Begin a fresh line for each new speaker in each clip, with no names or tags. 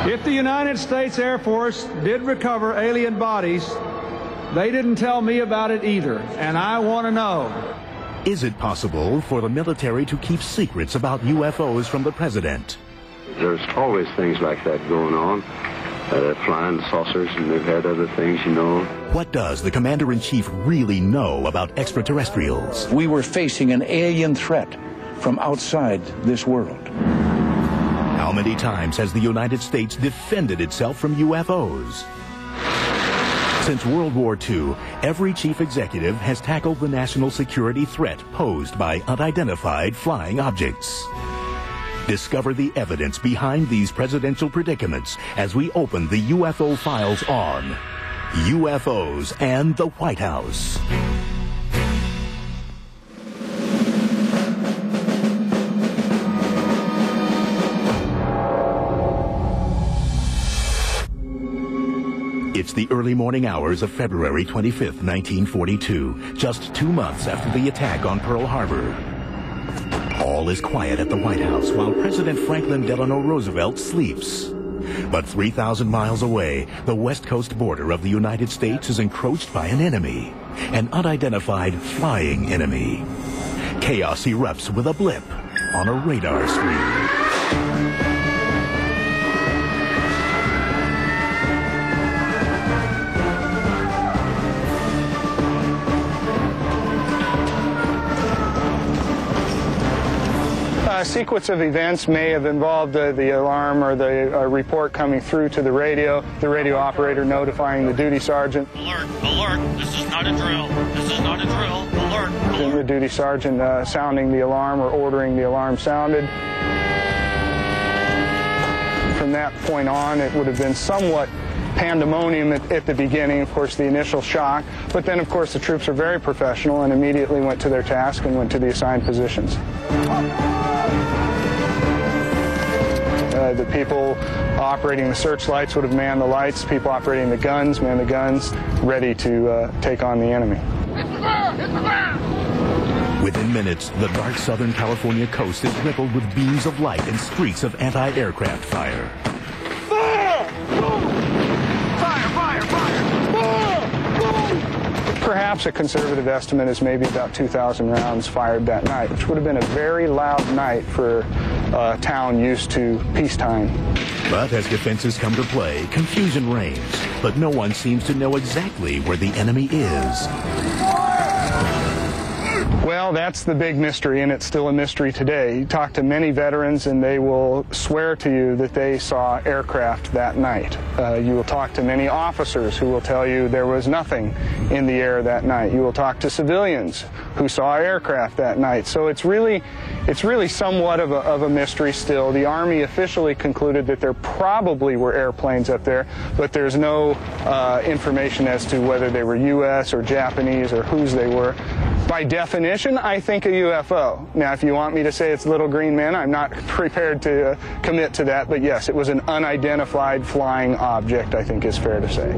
If the United States Air Force did recover alien bodies, they didn't tell me about it either, and I want to know.
Is it possible for the military to keep secrets about UFOs from the president?
There's always things like that going on. Flying saucers, and they've had other things, you know.
What does the commander-in-chief really know about extraterrestrials?
We were facing an alien threat from outside this world.
How many times has the United States defended itself from UFOs? Since World War II, every chief executive has tackled the national security threat posed by unidentified flying objects. Discover the evidence behind these presidential predicaments as we open the UFO files on UFOs and the White House. It's the early morning hours of February 25th, 1942, just 2 months after the attack on Pearl Harbor. All is quiet at the White House while President Franklin Delano Roosevelt sleeps. But 3,000 miles away, the west coast border of the United States is encroached by an enemy, an unidentified flying enemy. Chaos erupts with a blip on a radar screen.
A sequence of events may have involved the alarm or the report coming through to the radio operator notifying the duty sergeant.
Alert, alert, this is not a drill, this is not a drill, alert, alert.
And the duty sergeant sounding the alarm or ordering the alarm sounded. From that point on, it would have been somewhat pandemonium at the beginning, of course, the initial shock, but then, of course, the troops are very professional and immediately went to their task and went to the assigned positions. The people operating the searchlights would have manned the lights, people operating the guns, manned the guns, ready to take on the enemy.
Hit the ground! Hit the ground!
Within minutes, the dark Southern California coast is rippled with beams of light and streaks of anti-aircraft fire.
Fire! Fire! Fire! Fire!
Perhaps a conservative estimate is maybe about 2,000 rounds fired that night, which would have been a very loud night for a town used to peacetime.
But as defenses come to play, confusion reigns, but no one seems to know exactly where the enemy is.
Well, that's the big mystery, and it's still a mystery today. You talk to many veterans, and they will swear to you that they saw aircraft that night. You will talk to many officers who will tell you there was nothing in the air that night. You will talk to civilians who saw aircraft that night. So it's really somewhat of a mystery still. The Army officially concluded that there probably were airplanes up there, but there's no information as to whether they were U.S. or Japanese or whose they were. By definition, I think a UFO. Now, if you want me to say it's little green men, I'm not prepared to commit to that, but yes, it was an unidentified flying object, I think is fair to say.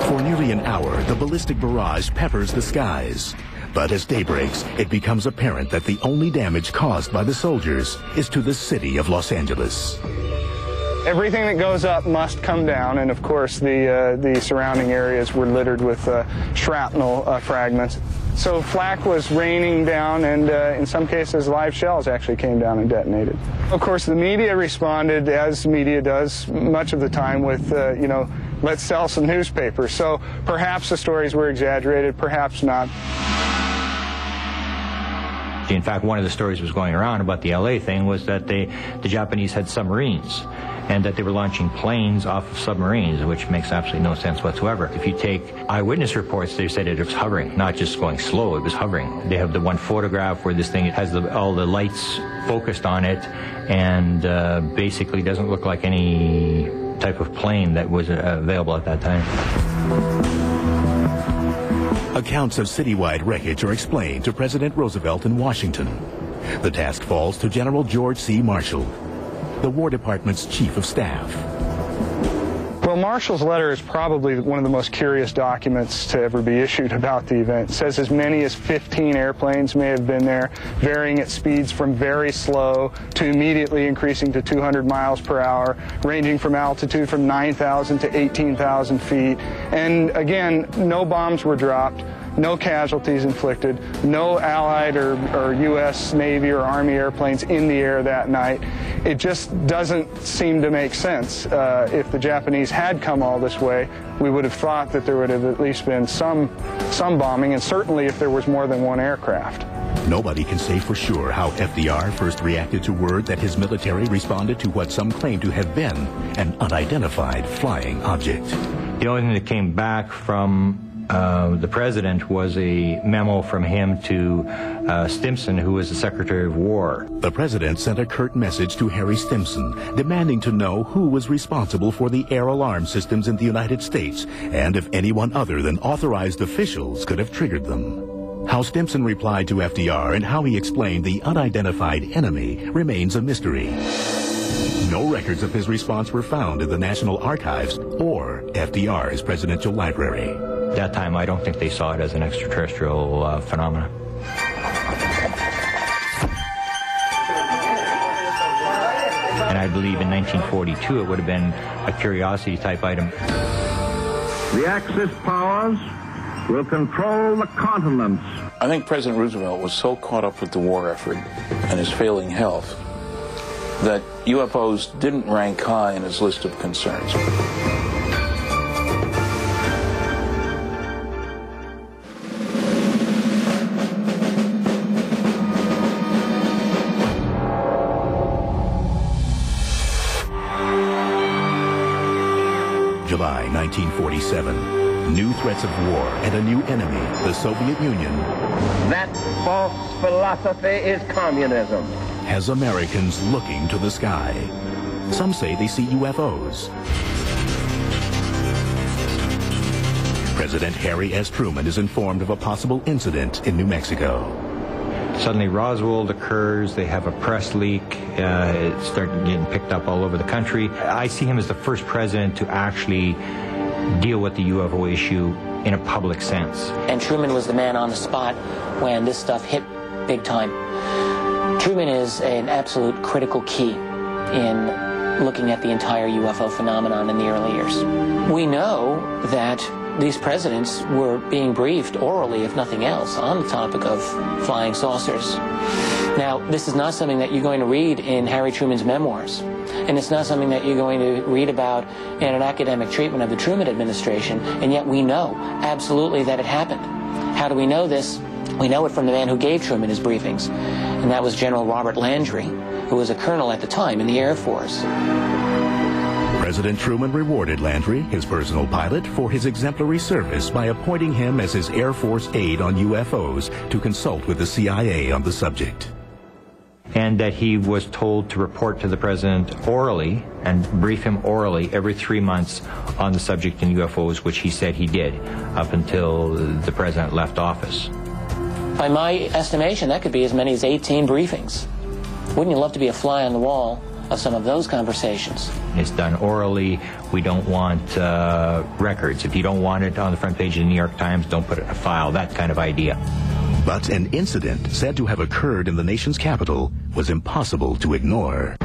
For nearly an hour, the ballistic barrage peppers the skies. But as day breaks, it becomes apparent that the only damage caused by the soldiers is to the city of Los Angeles.
Everything that goes up must come down, and of course the surrounding areas were littered with shrapnel fragments. So flak was raining down, and in some cases live shells actually came down and detonated. Of course, the media responded, as media does much of the time, with, you know, let's sell some newspapers. So perhaps the stories were exaggerated, perhaps not.
In fact, one of the stories was going around about the LA thing was that the Japanese had submarines and that they were launching planes off of submarines, which makes absolutely no sense whatsoever. If you take eyewitness reports, they said it was hovering, not just going slow, it was hovering. They have the one photograph where this thing has all the lights focused on it and basically doesn't look like any type of plane that was available at that time.
Accounts of citywide wreckage are explained to President Roosevelt in Washington. The task falls to General George C. Marshall, the War Department's Chief of Staff.
Well, Marshall's letter is probably one of the most curious documents to ever be issued about the event. It says as many as 15 airplanes may have been there, varying at speeds from very slow to immediately increasing to 200 miles per hour, ranging from altitude from 9,000 to 18,000 feet. And again, no bombs were dropped, no casualties inflicted, no Allied or U.S. Navy or Army airplanes in the air that night. It just doesn't seem to make sense. If the Japanese had come all this way, we would have thought that there would have at least been some bombing, and certainly if there was more than one aircraft.
Nobody can say for sure how FDR first reacted to word that his military responded to what some claim to have been an unidentified flying object.
The only thing that came back from the president was a memo from him to Stimson, who was the Secretary of War.
The president sent a curt message to Harry Stimson, demanding to know who was responsible for the air alarm systems in the United States, and if anyone other than authorized officials could have triggered them. How Stimson replied to FDR and how he explained the unidentified enemy remains a mystery. No records of his response were found in the National Archives or FDR's presidential library.
At that time, I don't think they saw it as an extraterrestrial phenomenon. And I believe in 1942 it would have been a curiosity type item.
The Axis powers will control the continents.
I think President Roosevelt was so caught up with the war effort and his failing health that UFOs didn't rank high in his list of concerns.
July 1947. New threats of war and a new enemy, the Soviet Union.
That false philosophy is communism.
Has Americans looking to the sky. Some say they see UFOs. President Harry S. Truman is informed of a possible incident in New Mexico.
Suddenly Roswell occurs, they have a press leak, it started getting picked up all over the country. I see him as the first president to actually deal with the UFO issue in a public sense.
And Truman was the man on the spot when this stuff hit big time. Truman is an absolute critical key in looking at the entire UFO phenomenon in the early years. We know that these presidents were being briefed orally, if nothing else, on the topic of flying saucers. Now, this is not something that you're going to read in Harry Truman's memoirs, and it's not something that you're going to read about in an academic treatment of the Truman administration, and yet we know absolutely that it happened. How do we know this? We know it from the man who gave Truman his briefings, and that was General Robert Landry, who was a colonel at the time in the Air Force.
President Truman rewarded Landry, his personal pilot, for his exemplary service by appointing him as his Air Force aide on UFOs to consult with the CIA on the subject.
And that he was told to report to the president orally and brief him orally every 3 months on the subject in UFOs, which he said he did up until the president left office.
By my estimation, that could be as many as 18 briefings. Wouldn't you love to be a fly on the wall of some of those conversations?
It's done orally. We don't want records. If you don't want it on the front page of the New York Times, don't put it in a file, that kind of idea.
But an incident said to have occurred in the nation's capital was impossible to ignore.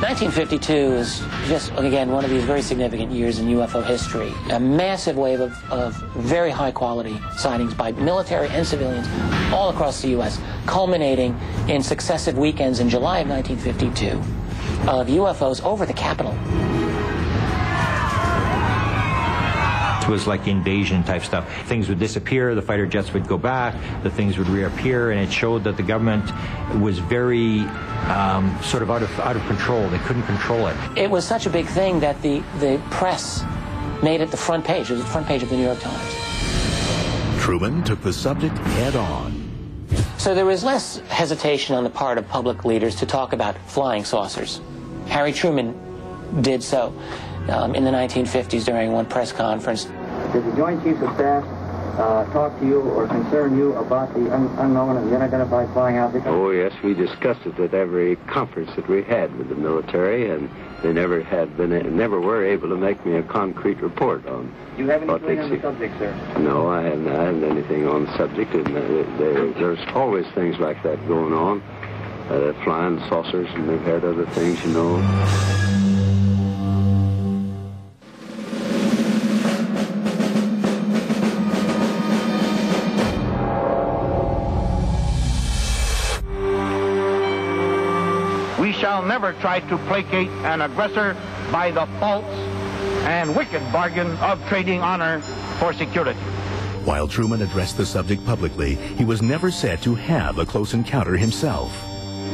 1952 is just, again, one of these very significant years in UFO history. A massive wave of very high-quality sightings by military and civilians all across the U.S., culminating in successive weekends in July of 1952 of UFOs over the Capitol.
It was like invasion type stuff. Things would disappear, the fighter jets would go back, the things would reappear, and it showed that the government was very sort of out of control. They couldn't control it.
It was such a big thing that the press made it the front page. It was the front page of the New York Times.
Truman took the subject head on.
So there was less hesitation on the part of public leaders to talk about flying saucers. Harry Truman did so in the 1950s during one press conference.
Did the Joint Chiefs of Staff talk to you or concern you about the unknown and the unidentified flying object?
Oh, yes, we discussed it at every conference that we had with the military, and they never were able to make me a concrete report on.
Do you have anything on the subject, sir?
No, I haven't anything on the subject, and there's always things like that going on. Flying saucers, and they've had other things, you know.
We shall never try to placate an aggressor by the false and wicked bargain of trading honor for security.
While Truman addressed the subject publicly, he was never said to have a close encounter himself.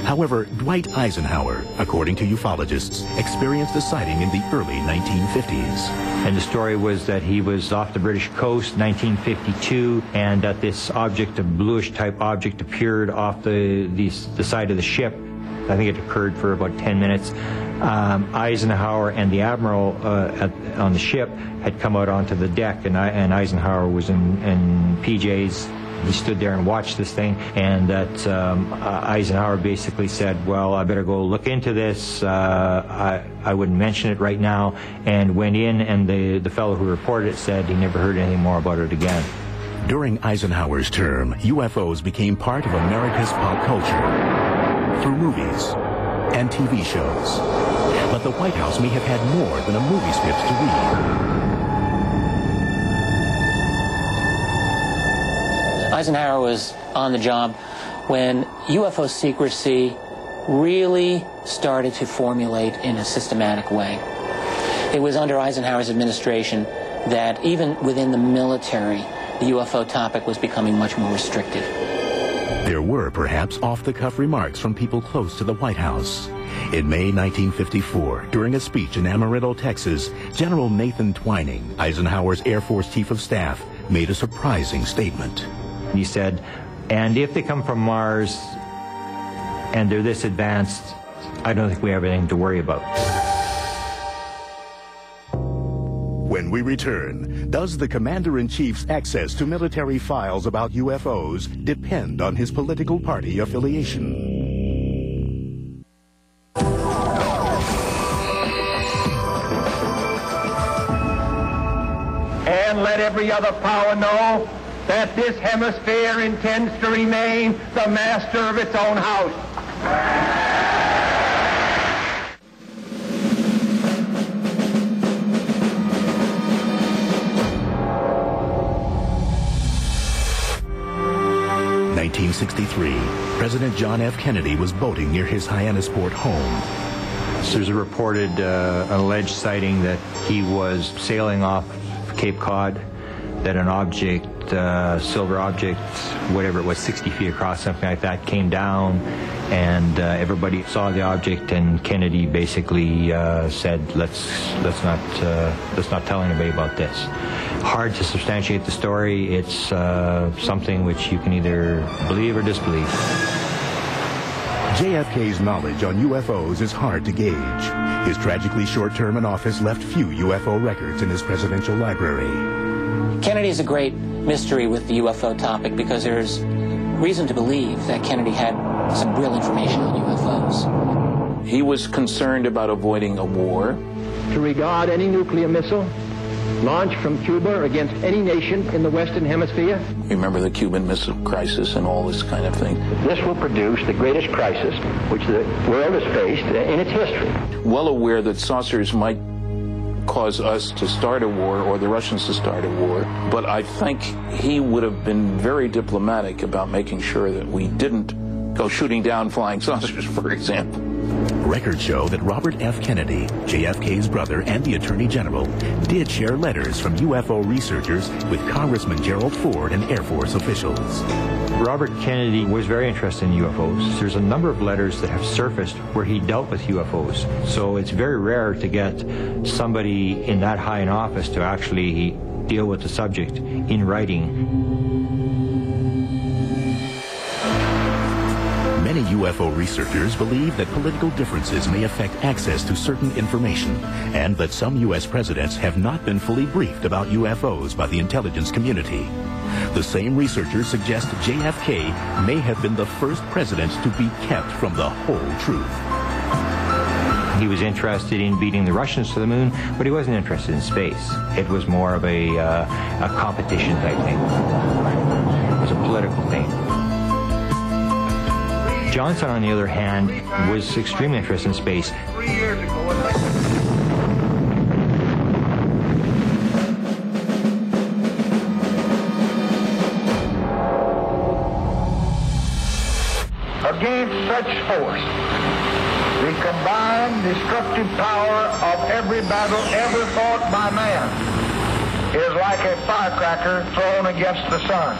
However, Dwight Eisenhower, according to ufologists, experienced a sighting in the early 1950s.
And the story was that he was off the British coast, 1952, and that this object, a bluish type object, appeared off the side of the ship. I think it occurred for about 10 minutes. Eisenhower and the admiral on the ship had come out onto the deck, and Eisenhower was in PJs. He stood there and watched this thing, and that Eisenhower basically said, well, I better go look into this. I wouldn't mention it right now, and went in, and the fellow who reported it said he never heard anything more about it again.
During Eisenhower's term, UFOs became part of America's pop culture through movies and TV shows. But the White House may have had more than a movie script to read.
Eisenhower was on the job when UFO secrecy really started to formulate in a systematic way. It was under Eisenhower's administration that even within the military, the UFO topic was becoming much more restricted.
There were perhaps off-the-cuff remarks from people close to the White House. In May 1954, during a speech in Amarillo, Texas, General Nathan Twining, Eisenhower's Air Force Chief of Staff, made a surprising statement.
He said, and if they come from Mars and they're this advanced, I don't think we have anything to worry about.
When we return, does the Commander-in-Chief's access to military files about UFOs depend on his political party affiliation?
And let every other power know that this hemisphere intends to remain the master of its own house.
1963, President John F. Kennedy was boating near his Hyannisport home.
So there's a reported, alleged sighting that he was sailing off Cape Cod, that an object, silver object, whatever it was, 60 feet across, something like that, came down, and everybody saw the object, and Kennedy basically said, let's not tell anybody about this. Hard to substantiate the story. It's something which you can either believe or disbelieve.
JFK's knowledge on UFOs is hard to gauge. His tragically short term in office left few UFO records in his presidential library.
Kennedy is a great mystery with the UFO topic because there's reason to believe that Kennedy had some real information on UFOs.
He was concerned about avoiding a war.
To regard any nuclear missile launched from Cuba against any nation in the Western Hemisphere.
Remember the Cuban Missile Crisis and all this kind of thing.
This will produce the greatest crisis which the world has faced in its history.
Well aware that saucers might cause us to start a war or the Russians to start a war, but I think he would have been very diplomatic about making sure that we didn't go shooting down flying saucers, for example.
Records show that Robert F. Kennedy, JFK's brother and the Attorney General, did share letters from UFO researchers with Congressman Gerald Ford and Air Force officials.
Robert Kennedy was very interested in UFOs. There's a number of letters that have surfaced where he dealt with UFOs. So it's very rare to get somebody in that high in office to actually deal with the subject in writing.
Many UFO researchers believe that political differences may affect access to certain information, and that some U.S. presidents have not been fully briefed about UFOs by the intelligence community. The same researchers suggest JFK may have been the first president to be kept from the whole truth.
He was interested in beating the Russians to the moon, but he wasn't interested in space. It was more of a competition type thing. It was a political thing. Johnson, on the other hand, was extremely interested in space.
3 years ago, against such force, the combined destructive power of every battle ever fought by man is like a firecracker thrown against the sun.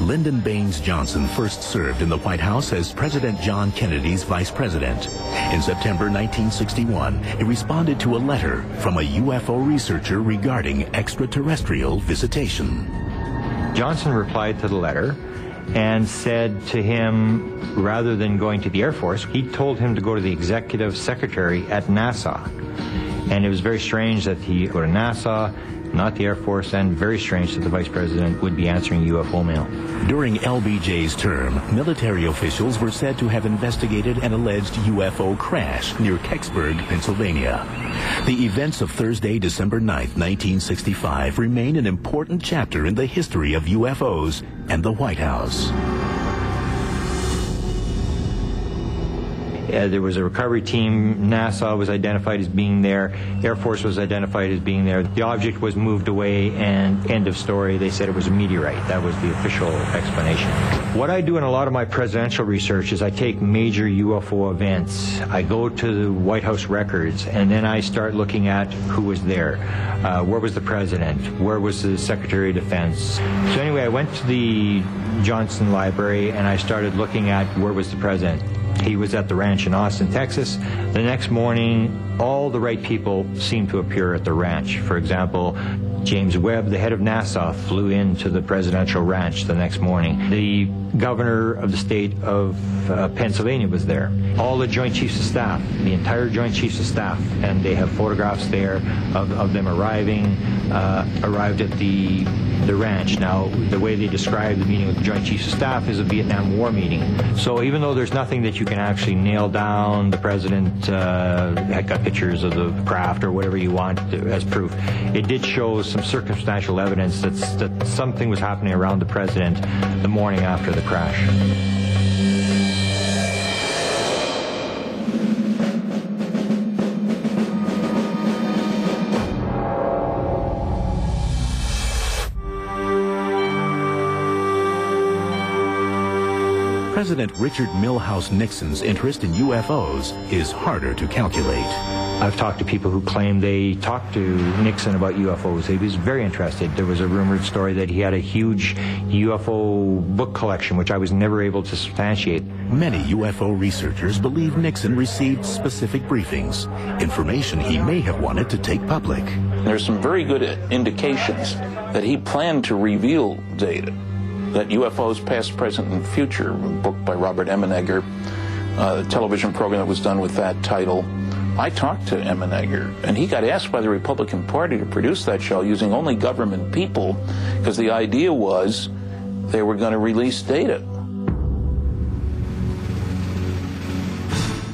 Lyndon Baines Johnson first served in the White House as President John Kennedy's vice president. In September 1961, he responded to a letter from a UFO researcher regarding extraterrestrial visitation.
Johnson replied to the letter and said to him, rather than going to the Air Force, he told him to go to the executive secretary at NASA. And it was very strange that he go to NASA, not the Air Force, and very strange that the Vice President would be answering UFO mail.
During LBJ's term, military officials were said to have investigated an alleged UFO crash near Kecksburg, Pennsylvania. The events of Thursday, December 9th, 1965 remain an important chapter in the history of UFOs and the White House.
There was a recovery team. NASA was identified as being there. Air Force was identified as being there. The object was moved away, and end of story. They said it was a meteorite. That was the official explanation. What I do in a lot of my presidential research is I take major UFO events. I go to the White House records, and then I start looking at who was there. Where was the president? Where was the Secretary of Defense? So anyway, I went to the Johnson Library, and I started looking at where was the president. He was at the ranch in Austin, Texas. The next morning, all the right people seemed to appear at the ranch. For example, James Webb, the head of NASA, flew into the presidential ranch the next morning. The governor of the state of Pennsylvania was there. All the Joint Chiefs of Staff, the entire Joint Chiefs of Staff, and they have photographs there of them arrived at the ranch. Now, the way they describe the meeting with the Joint Chiefs of Staff is a Vietnam War meeting. So even though there's nothing that you can actually nail down, the president had got pictures of the craft or whatever you want as proof, it did show some circumstantial evidence that something was happening around the president the morning after the crash.
President Richard Milhous Nixon's interest in UFOs is harder to calculate.
I've talked to people who claim they talked to Nixon about UFOs. He was very interested. There was a rumored story that he had a huge UFO book collection, which I was never able to substantiate.
Many UFO researchers believe Nixon received specific briefings, information he may have wanted to take public.
There's some very good indications that he planned to reveal data, that UFOs Past, Present, and Future, a book by Robert Emenegger, a television program that was done with that title. I talked to Emenegger, and he got asked by the Republican Party to produce that show using only government people, because the idea was they were going to release data.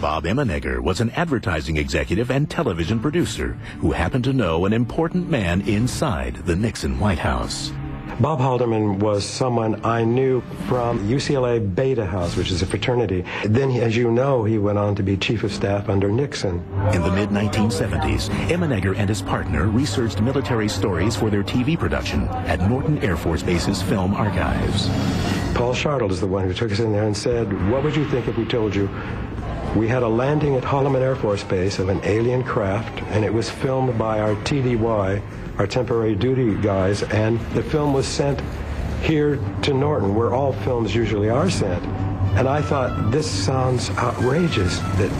Bob Emenegger was an advertising executive and television producer who happened to know an important man inside the Nixon White House.
Bob Haldeman was someone I knew from UCLA Beta House, which is a fraternity. Then, as you know, he went on to be chief of staff under Nixon.
In the mid-1970s, Emenegger and his partner researched military stories for their TV production at Norton Air Force Base's film archives.
Paul Shartle is the one who took us in there and said, "What would you think if we told you we had a landing at Holloman Air Force Base of an alien craft, and it was filmed by our TDY, our temporary duty guys, and the film was sent here to Norton, where all films usually are sent, And I thought, this sounds outrageous, that,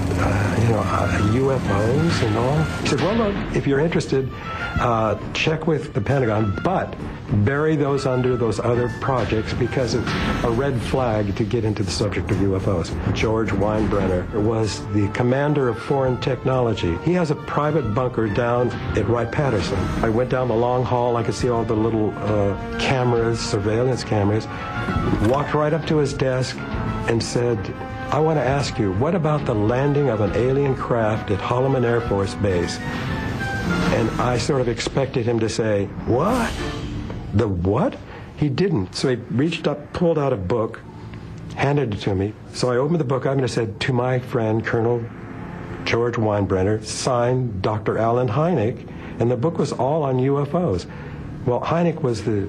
UFOs and all. He said, well, look, if you're interested, check with the Pentagon, but bury those under those other projects because it's a red flag to get into the subject of UFOs. George Weinbrenner was the commander of foreign technology. He has a private bunker down at Wright-Patterson. I went down the long hall. I could see all the little cameras, surveillance cameras. Walked right up to his desk and said, I want to ask you, what about the landing of an alien craft at Holloman Air Force Base? And I sort of expected him to say, what? The what? He didn't. So he reached up, pulled out a book, handed it to me. So I opened the book up and it said, to my friend, Colonel George Weinbrenner, signed Dr. Alan Hynek, and the book was all on UFOs. Well, Hynek was the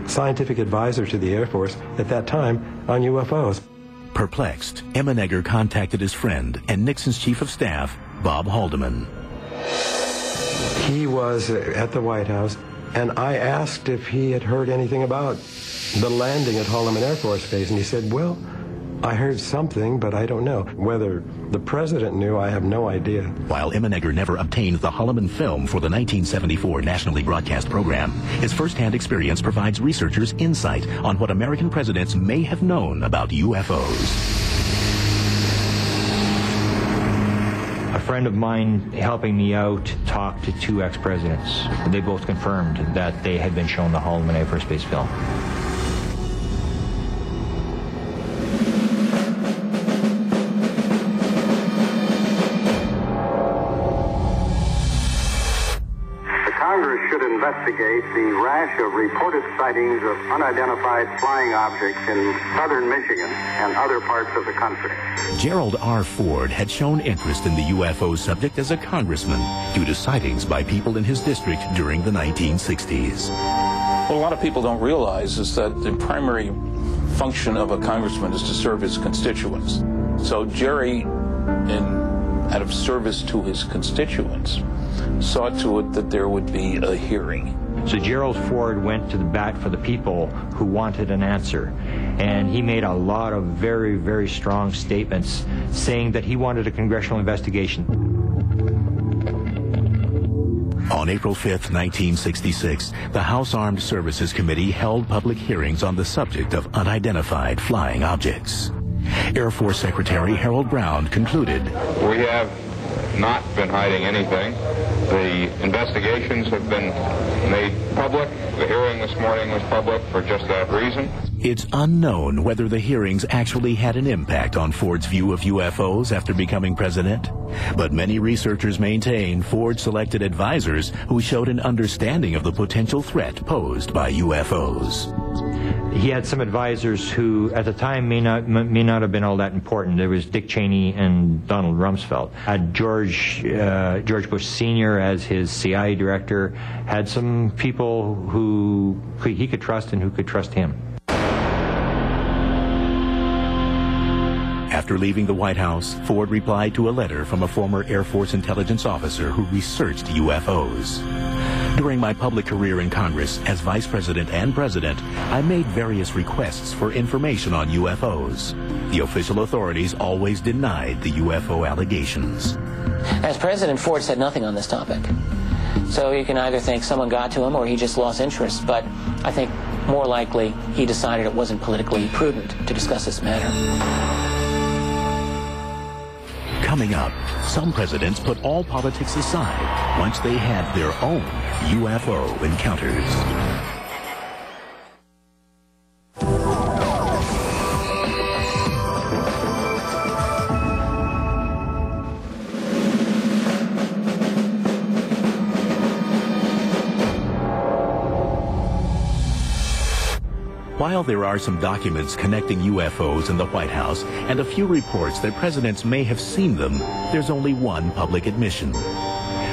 scientific advisor to the Air Force at that time on UFOs.
Perplexed, Emenegger contacted his friend and Nixon's chief of staff, Bob Haldeman.
He was at the White House, and I asked if he had heard anything about the landing at Holloman Air Force Base, and he said, well, I heard something, but I don't know. Whether the president knew, I have no idea.
While Emenegger never obtained the Holloman film for the 1974 nationally broadcast program, his first-hand experience provides researchers insight on what American presidents may have known about UFOs.
A friend of mine helping me out talked to two ex-presidents. They both confirmed that they had been shown the Holloman Air Force Base film.
Investigate the rash of reported sightings of unidentified flying objects in southern Michigan and other parts of the country.
Gerald R. Ford had shown interest in the UFO subject as a congressman due to sightings by people in his district during the 1960s.
What a lot of people don't realize is that the primary function of a congressman is to serve his constituents. So Jerry, out of service to his constituents, saw to it that there would be a hearing.
So Gerald Ford went to the bat for the people who wanted an answer. And he made a lot of very, very strong statements saying that he wanted a congressional investigation.
On April 5th, 1966, the House Armed Services Committee held public hearings on the subject of unidentified flying objects. Air Force Secretary Harold Brown concluded,
we have not been hiding anything. The investigations have been made public. The hearing this morning was public for just that reason.
It's unknown whether the hearings actually had an impact on Ford's view of UFOs after becoming president. But many researchers maintain Ford selected advisors who showed an understanding of the potential threat posed by UFOs.
He had some advisors who, at the time, may not have been all that important. There was Dick Cheney and Donald Rumsfeld. Had George Bush Sr. as his CIA director, had some people who he could trust and who could trust him.
After leaving the White House, Ford replied to a letter from a former Air Force intelligence officer who researched UFOs. During my public career in Congress as Vice President and President, I made various requests for information on UFOs. The official authorities always denied the UFO allegations.
As President, Ford said nothing on this topic. So you can either think someone got to him or he just lost interest, but I think more likely he decided it wasn't politically prudent to discuss this matter.
Coming up, some presidents put all politics aside once they had their own UFO encounters. While there are some documents connecting UFOs in the White House and a few reports that presidents may have seen them, there's only one public admission.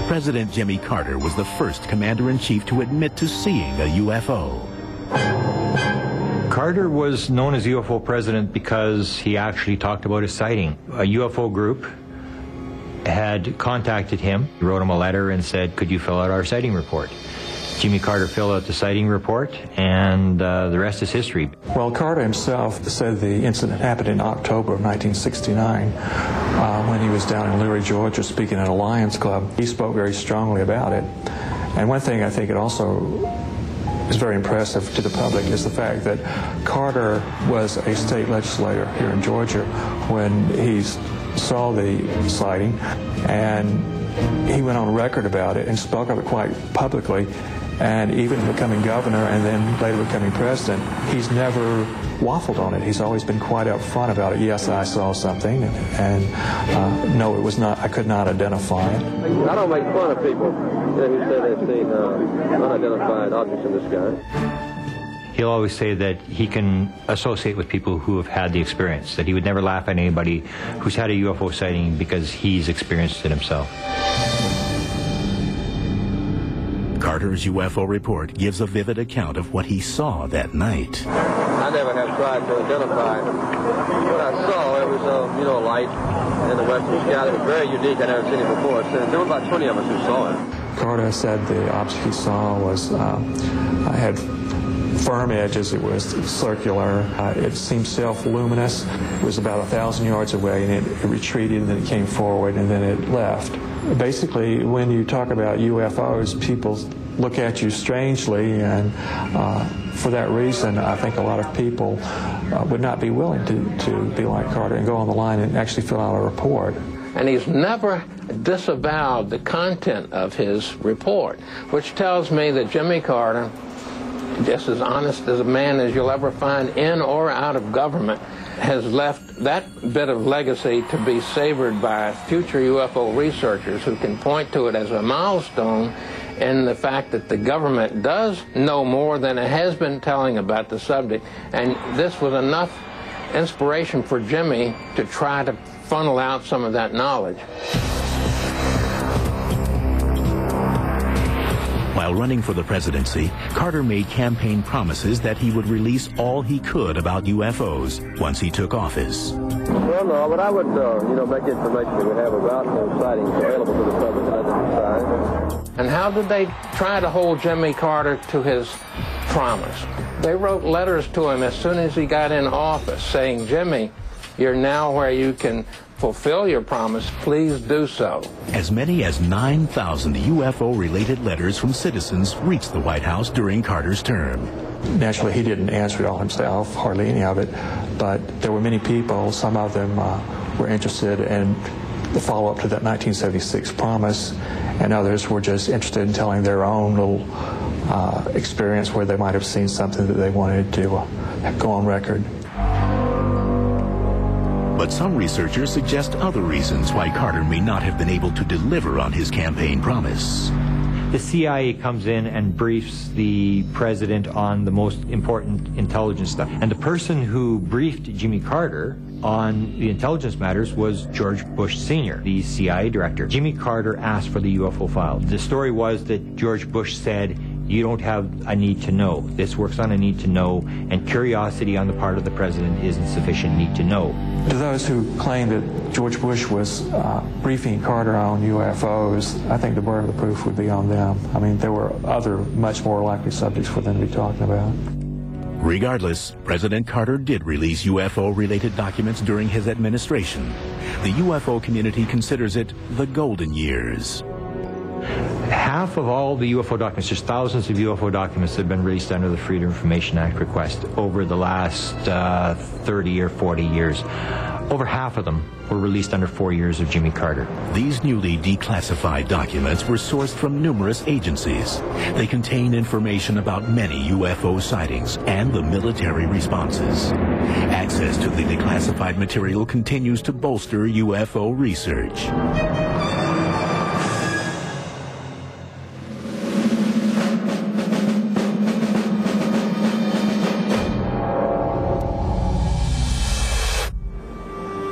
President Jimmy Carter was the first commander-in-chief to admit to seeing a UFO.
Carter was known as UFO president because he actually talked about his sighting. A UFO group had contacted him, wrote him a letter and said, could you fill out our sighting report? Jimmy Carter filled out the sighting report, and the rest is history.
Well, Carter himself said the incident happened in October of 1969 when he was down in Leary, Georgia, speaking at a Lions Club. He spoke very strongly about it. And one thing I think it also is very impressive to the public is the fact that Carter was a state legislator here in Georgia when he saw the sighting, and he went on record about it and spoke of it quite publicly. And even becoming governor and then later becoming president, he's never waffled on it. He's always been quite upfront about it. Yes, I saw something, and no, it was not. I could not identify it.
I don't make fun of people who say they've seen unidentified objects in the sky.
He'll always say that he can associate with people who have had the experience, that he would never laugh at anybody who's had a UFO sighting because he's experienced it himself.
Carter's UFO report gives a vivid account of what he saw that night.
I never have tried to identify what I saw. It was, light in the western sky. It was very unique. I never seen it before. So there were about 20 of us who saw it.
Carter said the object he saw was had firm edges. It was circular. It seemed self-luminous. It was about 1,000 yards away, and it retreated, and then it came forward, and then it left. Basically, when you talk about UFOs, people look at you strangely, and for that reason, I think a lot of people would not be willing to be like Carter and go on the line and actually fill out a report.
And he's never disavowed the content of his report, which tells me that Jimmy Carter, just as honest as a man as you'll ever find in or out of government, has left that bit of legacy to be savored by future UFO researchers who can point to it as a milestone in the fact that the government does know more than it has been telling about the subject. And this was enough inspiration for Jimmy to try to funnel out some of that knowledge.
While running for the presidency, Carter made campaign promises that he would release all he could about UFOs once he took office.
Well, no, but I would, make the information that we have about those sightings available to the public at different times.
And how did they try to hold Jimmy Carter to his promise? They wrote letters to him as soon as he got in office saying, Jimmy, you're now where you can fulfill your promise, please do so.
As many as 9,000 UFO-related letters from citizens reached the White House during Carter's term.
Naturally, he didn't answer it all himself, hardly any of it, but there were many people, some of them were interested in the follow-up to that 1976 promise, and others were just interested in telling their own little experience where they might have seen something that they wanted to go on record.
But some researchers suggest other reasons why Carter may not have been able to deliver on his campaign promise.
The CIA comes in and briefs the president on the most important intelligence stuff. And the person who briefed Jimmy Carter on the intelligence matters was George Bush Sr., the CIA director. Jimmy Carter asked for the UFO file. The story was that George Bush said, you don't have a need to know. This works on a need to know, and curiosity on the part of the president isn't sufficient need to know.
To those who claim that George Bush was briefing Carter on UFOs, I think the burden of the proof would be on them. I mean, there were other much more likely subjects for them to be talking about.
Regardless, President Carter did release UFO-related documents during his administration. The UFO community considers it the golden years.
Half of all the UFO documents, there's thousands of UFO documents that have been released under the Freedom of Information Act request over the last 30 or 40 years. Over half of them were released under 4 years of Jimmy Carter.
These newly declassified documents were sourced from numerous agencies. They contain information about many UFO sightings and the military responses. Access to the declassified material continues to bolster UFO research.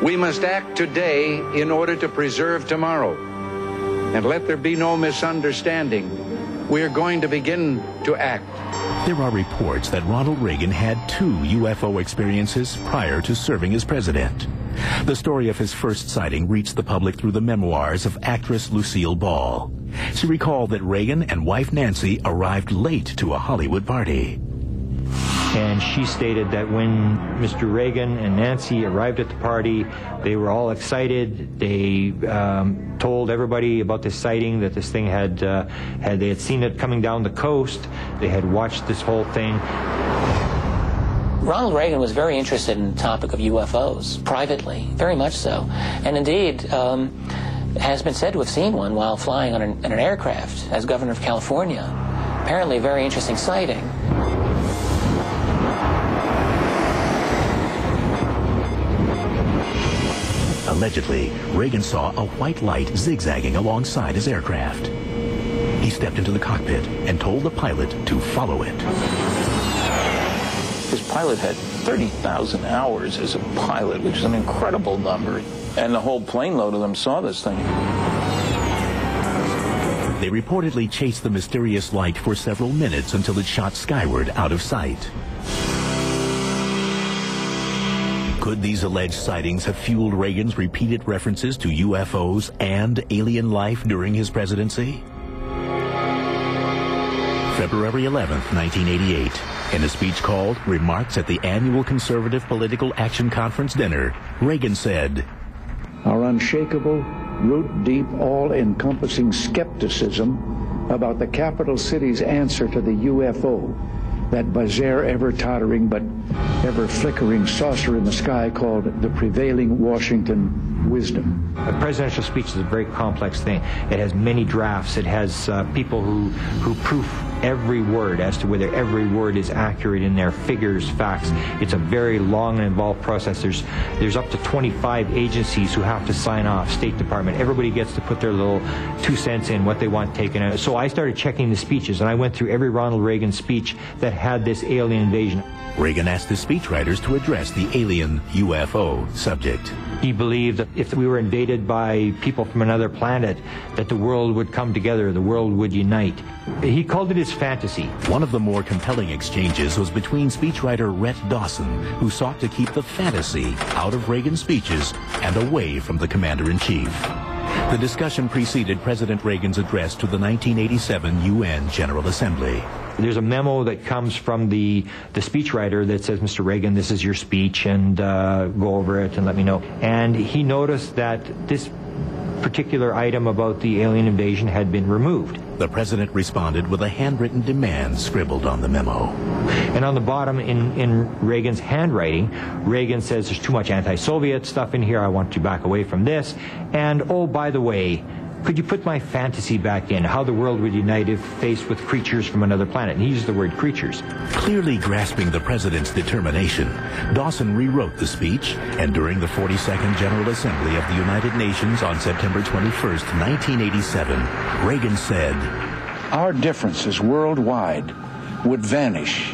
We must act today in order to preserve tomorrow. And let there be no misunderstanding. We are going to begin to act.
There are reports that Ronald Reagan had 2 UFO experiences prior to serving as president. The story of his first sighting reached the public through the memoirs of actress Lucille Ball. She recalled that Reagan and wife Nancy arrived late to a Hollywood party.
And she stated that when Mr. Reagan and Nancy arrived at the party, they were all excited. They told everybody about this sighting, that this thing they had seen it coming down the coast. They had watched this whole thing.
Ronald Reagan was very interested in the topic of UFOs, privately, very much so. And indeed, has been said to have seen one while flying on an aircraft as governor of California. Apparently a very interesting sighting.
Allegedly, Reagan saw a white light zigzagging alongside his aircraft. He stepped into the cockpit and told the pilot to follow it.
His pilot had 30,000 hours as a pilot, which is an incredible number. And the whole plane load of them saw this thing.
They reportedly chased the mysterious light for several minutes until it shot skyward out of sight. Could these alleged sightings have fueled Reagan's repeated references to UFOs and alien life during his presidency? February 11th, 1988. In a speech called Remarks at the Annual Conservative Political Action Conference Dinner, Reagan said,
"Our unshakable, root-deep, all-encompassing skepticism about the capital city's answer to the UFO, that bizarre, ever-tottering but ever-flickering saucer in the sky called the prevailing Washington wisdom."
A presidential speech is a very complex thing. It has many drafts. It has people who proof every word as to whether every word is accurate in their figures, facts. It's a very long and involved process. There's up to 25 agencies who have to sign off, State Department. Everybody gets to put their little 2 cents in, what they want taken out. So I started checking the speeches, and I went through every Ronald Reagan speech that had this alien invasion.
Reagan asked his speechwriters to address the alien UFO subject.
He believed that if we were invaded by people from another planet, that the world would come together, the world would unite. He called it his fantasy.
One of the more compelling exchanges was between speechwriter Rhett Dawson, who sought to keep the fantasy out of Reagan's speeches and away from the commander-in-chief. The discussion preceded President Reagan's address to the 1987 UN General Assembly.
There's a memo that comes from the speechwriter that says, "Mr. Reagan, this is your speech, and go over it and let me know." And he noticed that this particular item about the alien invasion had been removed.
The president responded with a handwritten demand scribbled on the memo.
And on the bottom, in Reagan's handwriting, Reagan says, "There's too much anti-Soviet stuff in here. I want to back away from this. And, oh, by the way, could you put my fantasy back in, how the world would unite if faced with creatures from another planet?" And he used the word creatures.
Clearly grasping the president's determination, Dawson rewrote the speech, and during the 42nd General Assembly of the United Nations on September 21st, 1987, Reagan said,
"Our differences worldwide would vanish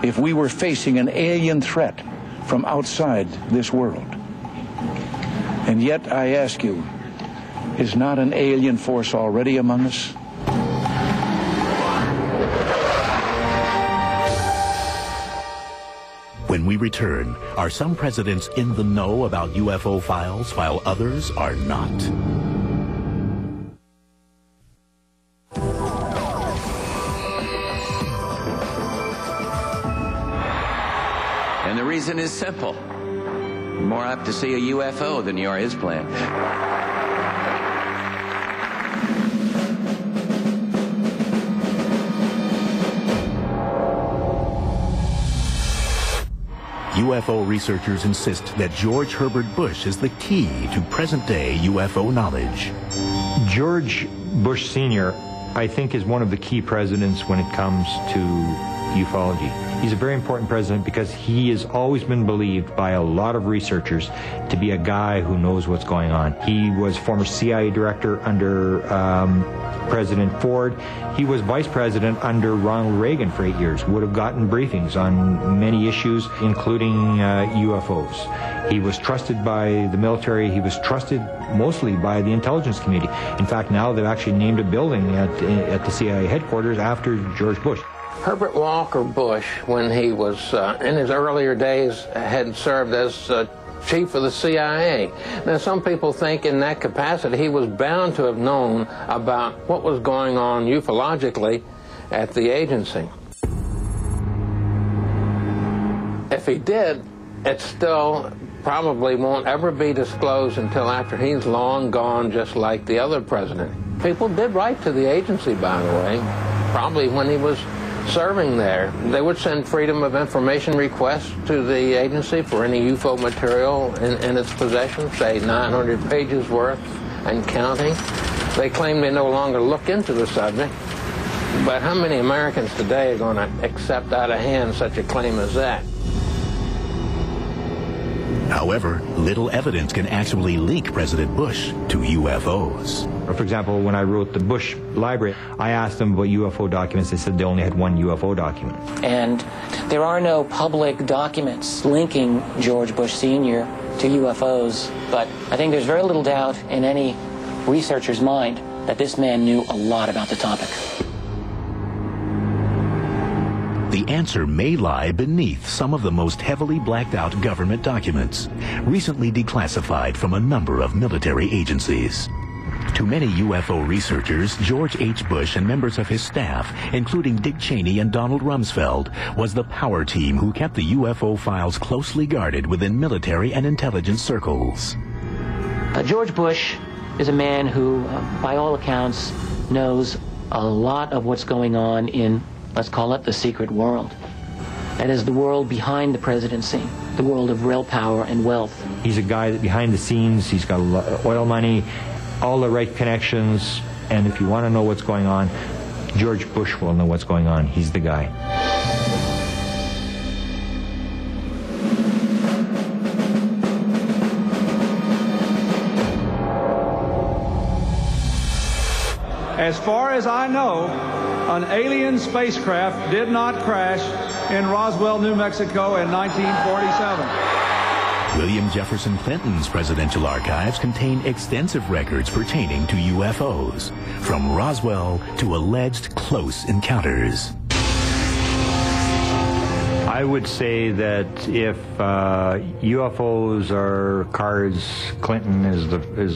if we were facing an alien threat from outside this world. And yet, I ask you, is not an alien force already among us?"
When we return, are some presidents in the know about UFO files while others are not?
And the reason is simple. You're more apt to see a UFO than you are his plan.
UFO researchers insist that George Herbert Bush is the key to present-day UFO knowledge.
George Bush Sr., I think, is one of the key presidents when it comes to ufology. He's a very important president because he has always been believed by a lot of researchers to be a guy who knows what's going on. He was former CIA director under President Ford. He was vice president under Ronald Reagan for 8 years, would have gotten briefings on many issues, including UFOs. He was trusted by the military. He was trusted mostly by the intelligence community. In fact, now they've actually named a building at the CIA headquarters after George Bush.
Herbert Walker Bush, when he was in his earlier days, had served as chief of the CIA. Now, some people think in that capacity he was bound to have known about what was going on ufologically at the agency. If he did, it still probably won't ever be disclosed until after he's long gone, just like the other president. People did write to the agency, by the way, probably when he was serving there. They would send Freedom of Information requests to the agency for any UFO material in its possession, say 900 pages worth and counting. They claim they no longer look into the subject, but how many Americans today are going to accept out of hand such a claim as that?
However, little evidence can actually link President Bush to UFOs.
For example, when I wrote the Bush Library, I asked them about UFO documents. They said they only had one UFO document.
And there are no public documents linking George Bush Sr. to UFOs, but I think there's very little doubt in any researcher's mind that this man knew a lot about the topic.
The answer may lie beneath some of the most heavily blacked out government documents, recently declassified from a number of military agencies. To many UFO researchers, George H. Bush and members of his staff, including Dick Cheney and Donald Rumsfeld, was the power team who kept the UFO files closely guarded within military and intelligence circles.
George Bush is a man who, by all accounts, knows a lot of what's going on in, let's call it, the secret world. That is the world behind the presidency, the world of real power and wealth.
He's a guy that behind the scenes, he's got oil money, all the right connections, and if you want to know what's going on, George Bush will know what's going on. He's the guy.
As far as I know, an alien spacecraft did not crash in Roswell, New Mexico in 1947.
William Jefferson Clinton's presidential archives contain extensive records pertaining to UFOs, from Roswell to alleged close encounters.
I would say that if UFOs are cards, Clinton is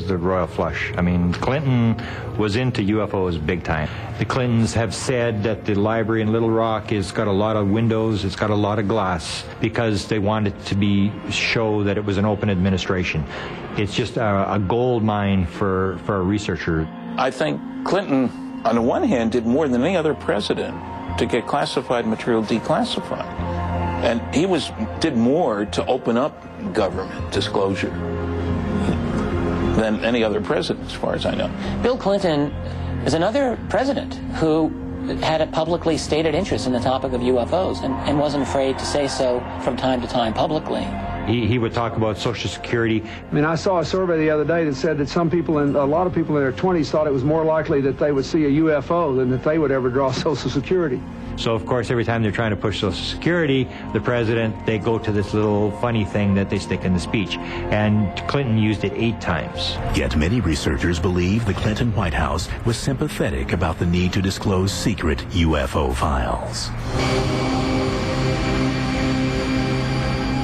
the royal flush. I mean, Clinton was into UFOs big time. The Clintons have said that the library in Little Rock has got a lot of windows, it's got a lot of glass, because they want it to show that it was an open administration. It's just a gold mine for a researcher.
I think Clinton, on the one hand, did more than any other president to get classified material declassified. And he did more to open up government disclosure than any other president, as far as I know.
Bill Clinton is another president who had a publicly stated interest in the topic of UFOs and wasn't afraid to say so from time to time publicly.
He would talk about Social Security.
I mean, I saw a survey the other day that said that a lot of people in their 20s thought it was more likely that they would see a UFO than that they would ever draw Social Security.
So, of course, every time they're trying to push Social Security, the president, they go to this little funny thing that they stick in the speech. And Clinton used it 8 times.
Yet many researchers believe the Clinton White House was sympathetic about the need to disclose secret UFO files.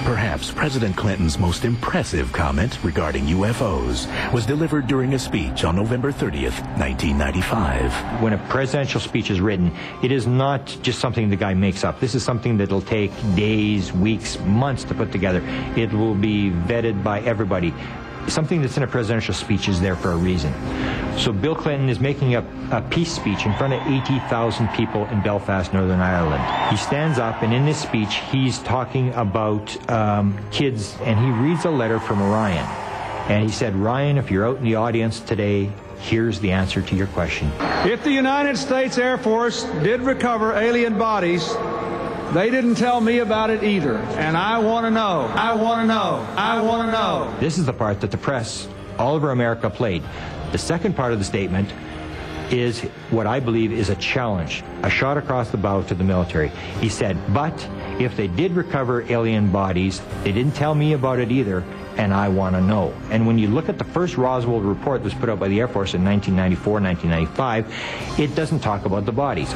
Perhaps President Clinton's most impressive comment regarding UFOs was delivered during a speech on November 30th, 1995.
When a presidential speech is written, it is not just something the guy makes up. This is something that will take days, weeks, months to put together. It will be vetted by everybody. Something that's in a presidential speech is there for a reason. So Bill Clinton is making a peace speech in front of 80,000 people in Belfast, Northern Ireland. He stands up, and in this speech, he's talking about kids, and he reads a letter from Ryan. And he said, Ryan, if you're out in the audience today, here's the answer to your question.
If the United States Air Force did recover alien bodies, they didn't tell me about it either, and I want to know. I want to know. I want to know.
This is the part that the press all over America played. The second part of the statement is what I believe is a challenge, a shot across the bow to the military. He said, but if they did recover alien bodies, they didn't tell me about it either, and I want to know. And when you look at the first Roswell report that was put out by the Air Force in 1994, 1995, it doesn't talk about the bodies.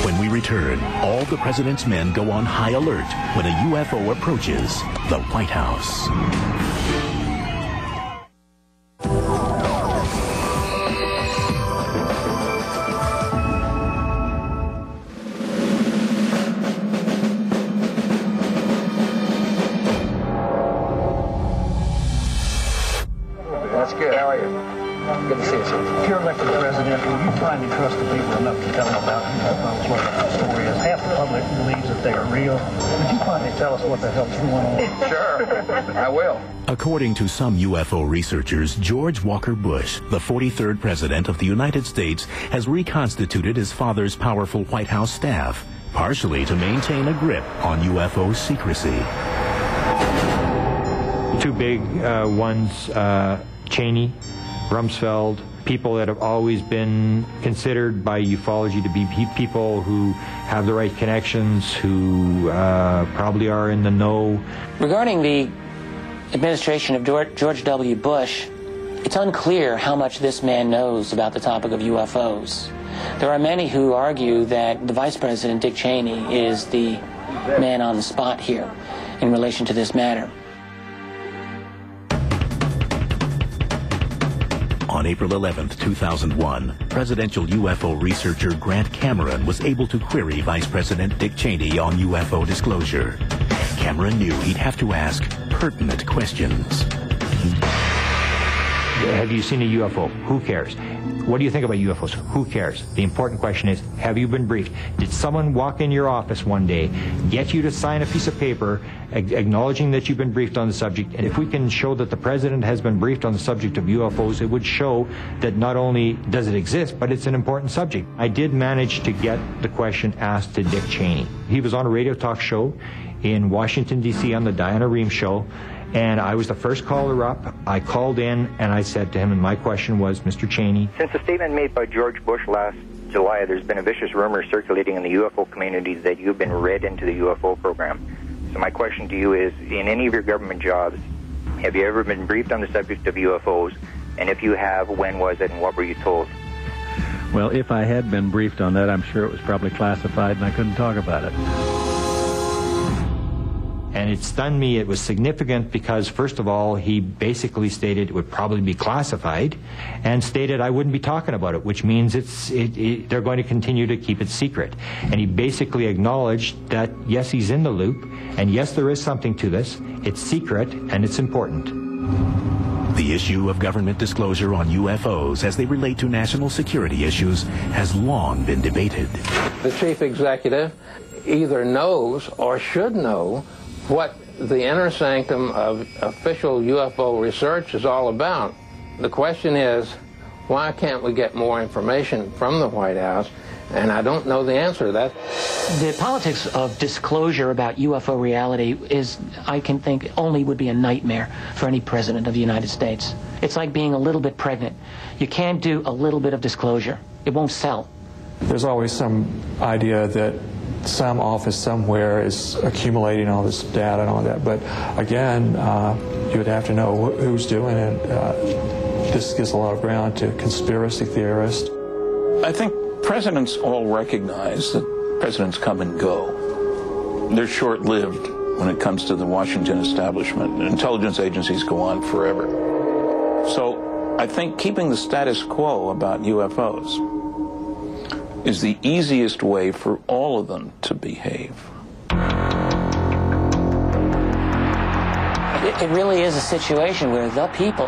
When we return return, all the president's men go on high alert when a UFO approaches the White House.
That's good. How are you? Good to see you, sir. If you're elected president, will you finally trust the people enough to tell them about what the story is? Half the public believes that they are real. Would you finally tell us what the hell's going on? Sure, I will.
According to some UFO researchers, George Walker Bush, the 43rd President of the United States, has reconstituted his father's powerful White House staff, partially to maintain a grip on UFO secrecy.
Two big ones, Cheney, Rumsfeld, people that have always been considered by ufology to be people who have the right connections, who probably are in the know.
Regarding the administration of George W. Bush, it's unclear how much this man knows about the topic of UFOs. There are many who argue that the Vice President, Dick Cheney, is the man on the spot here in relation to this matter.
On April 11, 2001, presidential UFO researcher Grant Cameron was able to query Vice President Dick Cheney on UFO disclosure. Cameron knew he'd have to ask pertinent questions.
Have you seen a UFO? Who cares? What do you think about UFOs? Who cares? The important question is, have you been briefed? Did someone walk in your office one day, get you to sign a piece of paper acknowledging that you've been briefed on the subject? And if we can show that the president has been briefed on the subject of UFOs, it would show that not only does it exist, but it's an important subject. I did manage to get the question asked to Dick Cheney. He was on a radio talk show in Washington, D.C. on the Diana Rehm show. And I was the first caller up. I called in and I said to him, and my question was, Mr. Cheney.
Since a statement made by George Bush last July, there's been a vicious rumor circulating in the UFO community that you've been read into the UFO program. So my question to you is, in any of your government jobs, have you ever been briefed on the subject of UFOs? And if you have, when was it and what were you told?
Well, if I had been briefed on that, I'm sure it was probably classified and I couldn't talk about it.
And it stunned me. It was significant because, first of all, he basically stated it would probably be classified and stated I wouldn't be talking about it, which means they're going to continue to keep it secret. And he basically acknowledged that, yes, he's in the loop, and yes, there is something to this. It's secret, and it's important.
The issue of government disclosure on UFOs as they relate to national security issues has long been debated.
The chief executive either knows or should know what the inner sanctum of official UFO research is all about. The question is, why can't we get more information from the White House? And I don't know the answer to that.
The politics of disclosure about UFO reality is, I can think, only would be a nightmare for any president of the United States. It's like being a little bit pregnant. You can't do a little bit of disclosure. It won't sell.
There's always some idea that some office somewhere is accumulating all this data and all that. But again, you would have to know who's doing it. This gives a lot of ground to conspiracy theorists.
I think presidents all recognize that presidents come and go. They're short-lived when it comes to the Washington establishment. Intelligence agencies go on forever. So I think keeping the status quo about UFOs is the easiest way for all of them to behave.
It really is a situation where the people,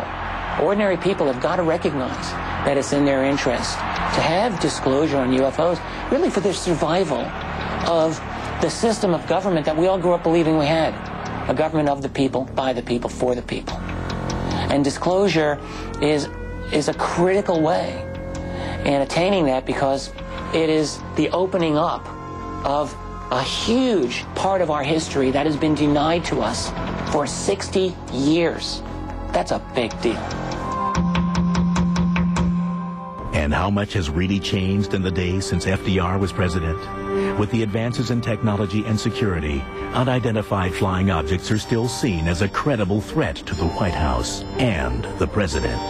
ordinary people, have got to recognize that it's in their interest to have disclosure on UFOs, really for the survival of the system of government that we all grew up believing we had. A government of the people, by the people, for the people. And disclosure is a critical way in attaining that, because it is the opening up of a huge part of our history that has been denied to us for 60 years. That's a big deal.
And how much has really changed in the days since FDR was president? With the advances in technology and security, unidentified flying objects are still seen as a credible threat to the White House and the president.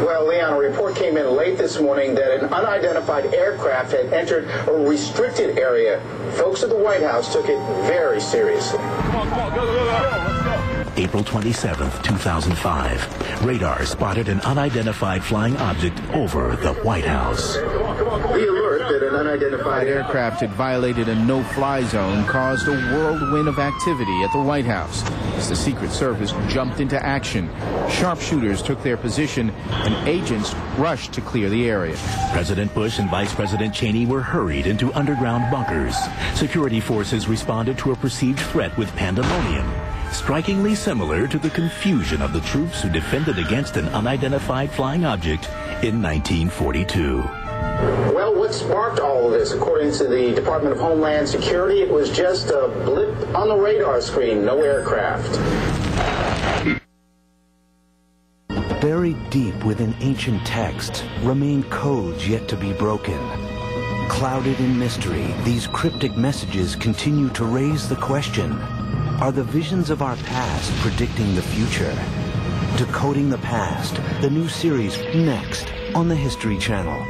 Well, Leon, a report came in late this morning that an unidentified aircraft had entered a restricted area. Folks at the White House took it very seriously.
Come on, go, let's go. April 27th, 2005. Radar spotted an unidentified flying object over the White House.
The alert that an unidentified
aircraft had violated a no-fly zone caused a whirlwind of activity at the White House. As the Secret Service jumped into action, sharpshooters took their position and agents rushed to clear the area.
President Bush and Vice President Cheney were hurried into underground bunkers. Security forces responded to a perceived threat with pandemonium, strikingly similar to the confusion of the troops who defended against an unidentified flying object in 1942.
Well, what sparked all of this? According to the Department of Homeland Security, it was just a blip on the radar screen, no aircraft.
Buried deep within ancient texts remain codes yet to be broken. Clouded in mystery, these cryptic messages continue to raise the question: are the visions of our past predicting the future? Decoding the Past, the new series next on the History Channel.